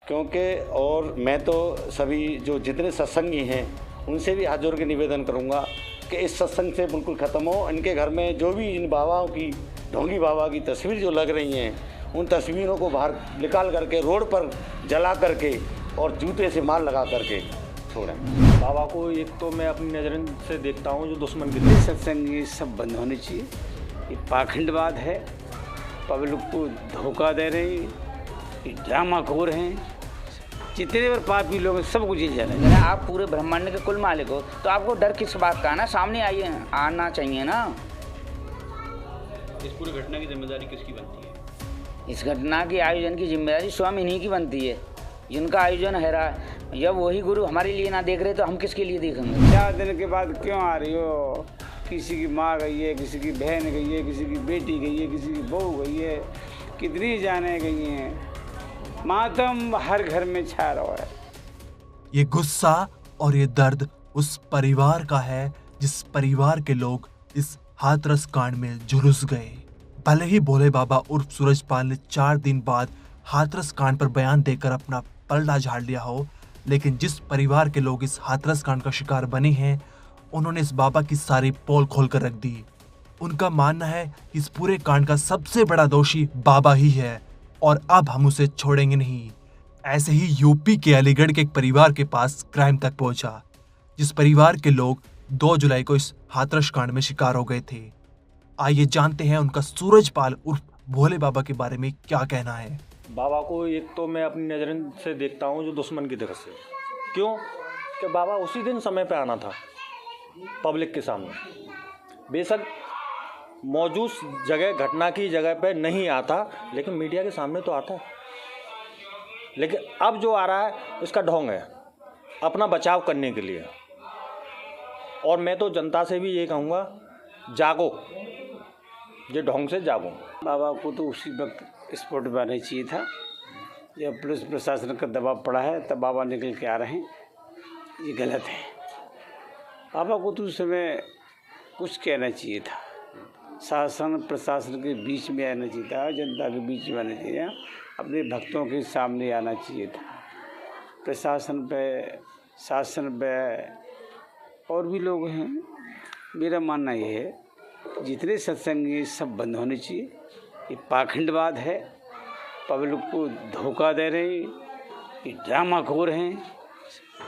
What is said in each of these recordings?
क्योंकि और मैं तो सभी जो जितने सत्संगी हैं उनसे भी हाथ जोड़ के निवेदन करूंगा कि इस सत्संग से बिल्कुल ख़त्म हो। इनके घर में जो भी इन बाबाओं की ढोंगी बाबा की तस्वीर जो लग रही हैं उन तस्वीरों को बाहर निकाल करके रोड पर जला करके और जूते से मार लगा करके छोड़ें। बाबा को एक तो मैं अपनी नज़र से देखता हूँ जो दुश्मन की सत्संग ये सब बंद होने चाहिए। ये पाखंडवाद है, पब्लिक को धोखा दे रहे हैं, ये ड्रामाखोर हैं। जितने बार पापी लोग हैं सब कुछ जाने। अगर आप पूरे ब्रह्मांड के कुल मालिक हो तो आपको डर किस बात का ना, सामने आइए, आना चाहिए ना। इस पूरी घटना की जिम्मेदारी किसकी बनती है? इस घटना के आयोजन की जिम्मेदारी स्वयं इन्हीं की बनती है जिनका आयोजन है रहा है। जब वही गुरु हमारे लिए ना देख रहे तो हम किसके लिए देखेंगे? 4 दिन के बाद क्यों आ रही हो? किसी की माँ गई है, किसी की बहन गई है, किसी की बेटी गई है, किसी की बहू गई है, कितनी जाने गई हैं। मातम हर घर में छा रहा है। ये गुस्सा और ये दर्द उस परिवार का है जिस परिवार के लोग इस हाथरस कांड में झुलस गए। भले ही भोले बाबा उर्फ सूरजपाल ने 4 दिन बाद हाथरस कांड पर बयान देकर अपना पलड़ा झाड़ लिया हो, लेकिन जिस परिवार के लोग इस हाथरस कांड का शिकार बने हैं उन्होंने इस बाबा की सारी पोल खोल कर रख दी। उनका मानना है कि इस पूरे कांड का सबसे बड़ा दोषी बाबा ही है और अब हम उसे छोड़ेंगे नहीं। ऐसे ही यूपी के अलीगढ़ के एक परिवार के पास क्राइम तक पहुंचा, जिस परिवार के लोग 2 जुलाई को इस हाथरस कांड में शिकार हो गए थे। आइए जानते हैं उनका सूरजपाल उर्फ भोले बाबा के बारे में क्या कहना है। बाबा को एक तो मैं अपनी नज़र से देखता हूँ जो दुश्मन की तरह से। क्यों कि बाबा उसी दिन समय पे आना था पब्लिक के सामने। बेशक मौजूद जगह घटना की जगह पे नहीं आता लेकिन मीडिया के सामने तो आता है। लेकिन अब जो आ रहा है इसका ढोंग है अपना बचाव करने के लिए। और मैं तो जनता से भी ये कहूँगा, जागो, ये ढोंग से जागो। बाबा को तो उसी वक्त स्पॉट पर आना चाहिए था। जब पुलिस प्रशासन का दबाव पड़ा है तब बाबा निकल के आ रहे हैं, ये गलत है। बाबा को तो उस समय कुछ कहना चाहिए था। शासन प्रशासन के बीच में आना चाहिए था, जनता के बीच में आना चाहिए, अपने भक्तों के सामने आना चाहिए था। प्रशासन पे, शासन पे और भी लोग हैं। मेरा मानना ये है जितने सत्संग ये सब बंद होने चाहिए। ये पाखंडवाद है, पब्लिक को धोखा दे रहे हैं, ये ड्रामाखोर हैं।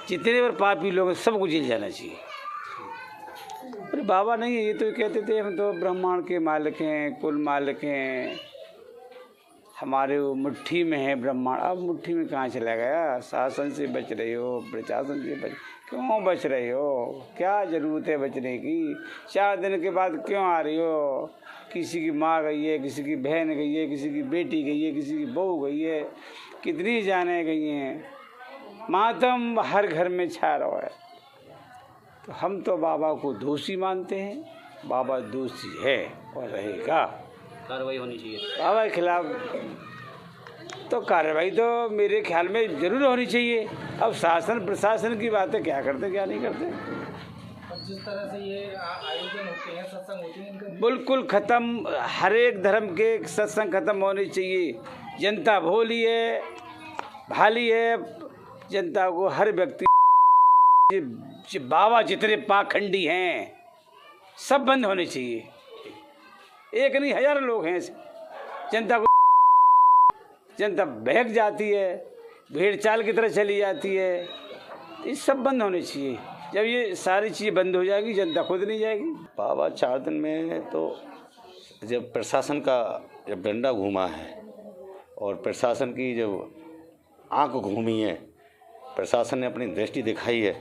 जितने बार पापी लोग हैं सब कुछ जेल जाना चाहिए। अरे बाबा नहीं है, ये तो कहते थे हम तो ब्रह्मांड के मालिक हैं, कुल मालिक हैं, हमारे वो मुट्ठी में है ब्रह्मांड। अब मुट्ठी में कहाँ चला गया? शासन से बच रहे हो, प्रशासन से क्यों बच रहे हो? क्या ज़रूरत है बचने की? 4 दिन के बाद क्यों आ रही हो? किसी की माँ गई है, किसी की बहन गई है, किसी की बेटी गई है, किसी की बहू गई है, कितनी जाने गई हैं। मातम हर घर में छा रहा है। तो हम तो बाबा को दोषी मानते हैं। बाबा दोषी है और रहेगा। कार्रवाई होनी चाहिए बाबा के खिलाफ तो कार्रवाई तो मेरे ख्याल में जरूर होनी चाहिए। अब शासन प्रशासन की बातें क्या करते क्या नहीं करते। जिस तरह से ये आयोजन होते हैं, सत्संग होते हैं, इनका बिल्कुल ख़त्म। हर एक धर्म के सत्संग ख़त्म होने चाहिए। जनता भोली है, भाली है। जनता को हर व्यक्ति बाबा जितने पाखंडी हैं सब बंद होने चाहिए। एक नहीं 1000 लोग हैं। जनता बहक जाती है, भेड़ चाल की तरह चली जाती है। ये सब बंद होने चाहिए। जब ये सारी चीज़ें बंद हो जाएगी जनता खुद नहीं जाएगी। बाबा 4 दिन में तो जब प्रशासन का जब डंडा घूमा है और प्रशासन की जब आंख घूमी है, प्रशासन ने अपनी दृष्टि दिखाई है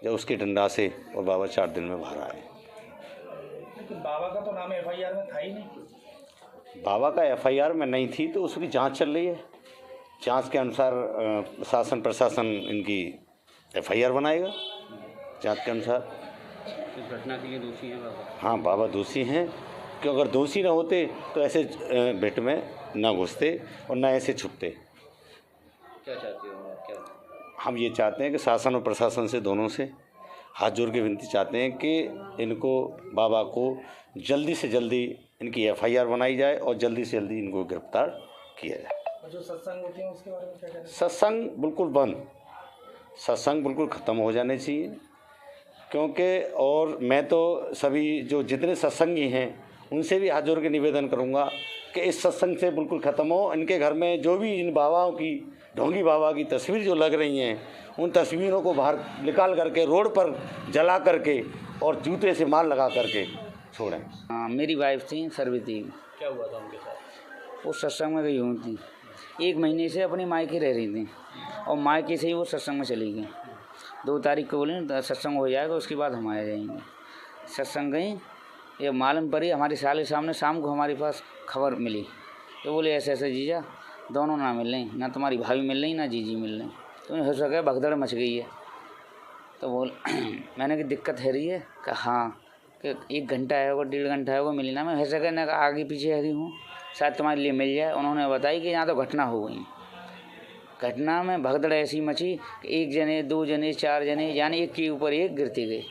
जब उसके डंडा से, और बाबा 4 दिन में बाहर आए। लेकिन बाबा का तो नाम FIR में था ही नहीं। बाबा का FIR में नहीं थी तो उसकी जांच चल रही है। जांच के अनुसार शासन प्रशासन इनकी FIR बनाएगा जांच के अनुसार। इस घटना के लिए दोषी हैं बाबा? हाँ, बाबा दोषी हैं कि अगर दोषी ना होते तो ऐसे भेंट में ना घुसते और ना ऐसे छुपते। क्या चाहते हो? क्या हम ये चाहते हैं कि शासन और प्रशासन से, दोनों से हाथ जोड़ के विनती चाहते हैं कि इनको, बाबा को जल्दी से जल्दी इनकी FIR बनाई जाए और जल्दी से जल्दी इनको गिरफ्तार किया जाए। और जो सत्संग होते हैं उसके बारे में क्या कहना है? सत्संग बिल्कुल बंद, सत्संग बिल्कुल ख़त्म हो जाने चाहिए। क्योंकि और मैं तो सभी जो जितने सत्संगी हैं उनसे भी हाथ जोड़ के निवेदन करूंगा कि इस सत्संग से बिल्कुल ख़त्म हो। इनके घर में जो भी इन बाबाओं की, ढोंगी बाबा की तस्वीर जो लग रही हैं, उन तस्वीरों को बाहर निकाल करके रोड पर जला करके और जूते से मार लगा करके छोड़ें। हाँ, मेरी वाइफ थी सरविती, क्या हुआ था उनके साथ? वो सत्संग में गई हुई थी। 1 महीने से अपनी मायके रह रही थी और मायके से ही वो सत्संग में चली गई। 2 तारीख को बोले सत्संग हो जाएगा, उसके बाद हम आ जाएंगे। सत्संग गई, ये मालूम पड़ी हमारे साले सामने शाम को हमारे पास खबर मिली तो बोले ऐसे ऐसे जीजा दोनों ना मिल रही, ना तुम्हारी भाभी मिल रही ना जीजी मिल रही। तो हो सके भगदड़ मच गई है। तो बोल मैंने कि दिक्कत है रही है? कहा हाँ, कि 1 घंटा है वो 1.5 घंटा है वो मिली ना। मैं हो सके ना आगे पीछे है रही हूँ, शायद तुम्हारे लिए मिल जाए। उन्होंने बताई कि यहाँ तो घटना हो गई। घटना में भगदड़ ऐसी मची कि 1 जने 2 जने 4 जने यानी एक के ऊपर एक गिरते गए।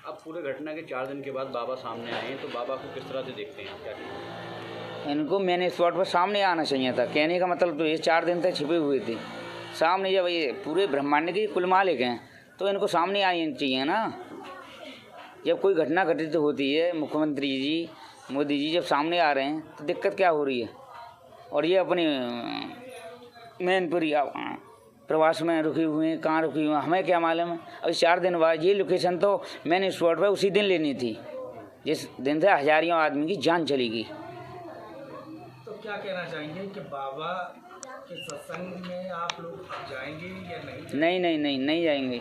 अब पूरे घटना के 4 दिन के बाद बाबा सामने आए हैं, तो बाबा को किस तरह से देखते हैं, क्या कहते हैं? इनको मैंने स्पॉट पर सामने आना चाहिए था। कहने का मतलब तो ये 4 दिन तक छिपे हुए थे सामने। जब ये पूरे ब्रह्मांड के कुल मालिक हैं तो इनको सामने आना चाहिए ना। जब कोई घटना घटित होती है, मुख्यमंत्री जी मोदी जी जब सामने आ रहे हैं तो दिक्कत क्या हो रही है। और ये अपनी मैनपुरी प्रवास में रुके हुए हैं, कहाँ रुके हुए हैं हमें क्या मालूम है। अभी 4 दिन बाद ये लोकेशन तो मैंने स्पॉट पर उसी दिन लेनी थी जिस दिन से हजारों आदमी की जान चली गई। तो क्या कहना चाहेंगे कि बाबा के सत्संग में आप लोग जाएंगे या नहीं? नहीं जाएंगे।